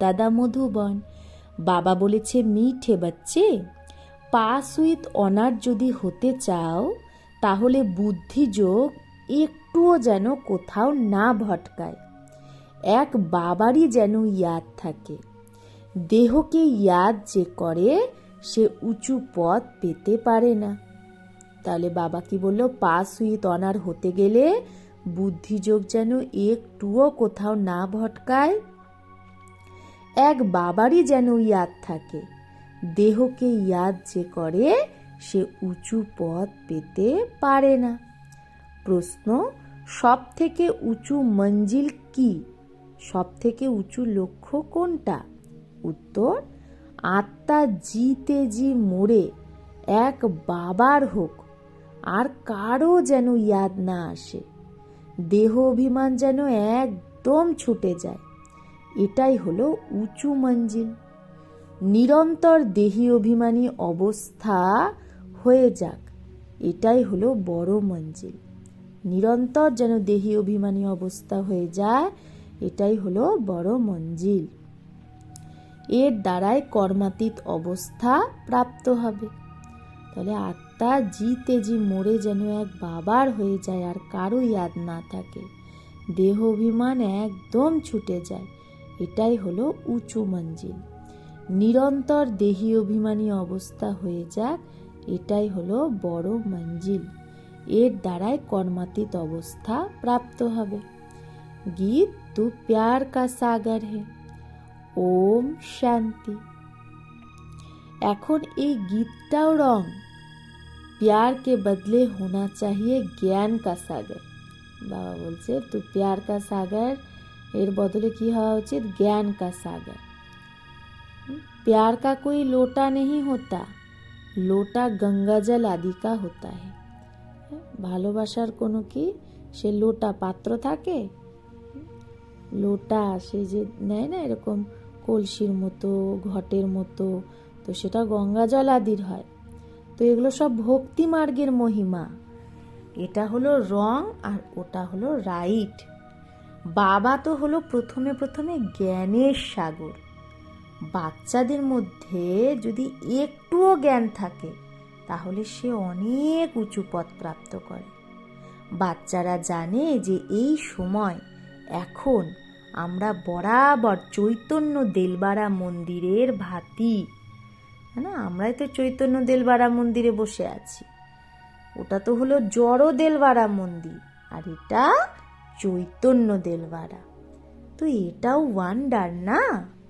দাদা মধুবন। বাবা বলেছে, মিঠে বাচ্চে, পাস উইথ অনার যদি হতে চাও তাহলে বুদ্ধিযোগ একটুও যেন কোথাও না ভটকায়, এক বাবারই যেন ইয়াদ থাকে। দেহকে ইয়াদ যে করে সে উঁচু পদ পেতে পারে না। তাহলে বাবা কি বলল? পাস উইথ অনার হতে গেলে বুদ্ধিযোগ যেন একটুও কোথাও না ভটকায়, এক বাবারই যেন ইয়াদ থাকে। দেহকে ইয়াদ যে করে সে উঁচু পদ পেতে পারে না। প্রশ্ন, সব থেকে উঁচু মঞ্জিল কি? সব থেকে উঁচু লক্ষ্য কোনটা? উত্তর, আত্মা জিতে জি মরে এক বাবার হোক, আর কারো যেন ইয়াদ না আসে, দেহ অভিমান যেন একদম ছুটে যায়, এটাই হলো উঁচু মঞ্জিল। নিরন্তর দেহী অভিমানী অবস্থা হয়ে যাক, এটাই হলো বড় মঞ্জিল। নিরন্তর যেন দেহী অভিমানী অবস্থা হয়ে যায়, এটাই হলো বড় মঞ্জিল। এর দ্বারাই কর্মাতীত অবস্থা প্রাপ্ত হবে। তাহলে আত্মা জিতে জি মরে যেন এক বাবার হয়ে যায়, আর কারো ইয়াদ না থাকে, দেহ অভিমান একদম ছুটে যায়, এটাই হলো উঁচু মঞ্জিল। নিরন্তর দেহী অভিমানী অবস্থা হয়ে যাক, এটাই হলো বড় মঞ্জিল। এর দ্বারাই কর্মাতীত অবস্থা প্রাপ্ত হবে। গীত, তু প্যার কা সাগর হে। ওম শান্তি। এখন এই গীতটাও রং, प्यार के बदले होना चाहिए ज्ञान का सागर। বাবা বলছে, তু প্যার কা সাগর, এর বদলে কি হওয়া উচিত? জ্ঞান কা সাগর। प्यार का कोई लोटा नहीं होता, लोटा गंगा जल आदि का होता है। ভালোবাসার কোনো কি সে লোটা পাত্র থাকে? লোটা সে যে নেয় না এরকম কলসির মতো, ঘটের মতো, তো সেটা গঙ্গা জল আদির হয়। তো এগুলো সব ভক্তি মার্গের মহিমা। এটা হলো রং আর ওটা হলো রাইট। বাবা তো হলো প্রথমে প্রথমে জ্ঞানের সাগর। বাচ্চাদের মধ্যে যদি একটুও জ্ঞান থাকে তাহলে সে অনেক উঁচু পদ প্রাপ্ত করে। বাচ্চারা জানে যে এই সময় এখন আমরা বরাবর চৈতন্য দেলবাড়া মন্দিরের ভাতি, না, আমরাই তো চৈতন্য দেলবাড়া মন্দিরে বসে আছি। ওটা তো হলো জড় দেলবাড়া মন্দির, আর এটা চৈতন্য দেলবাড়া। তো এটাও ওয়ান্ডার না?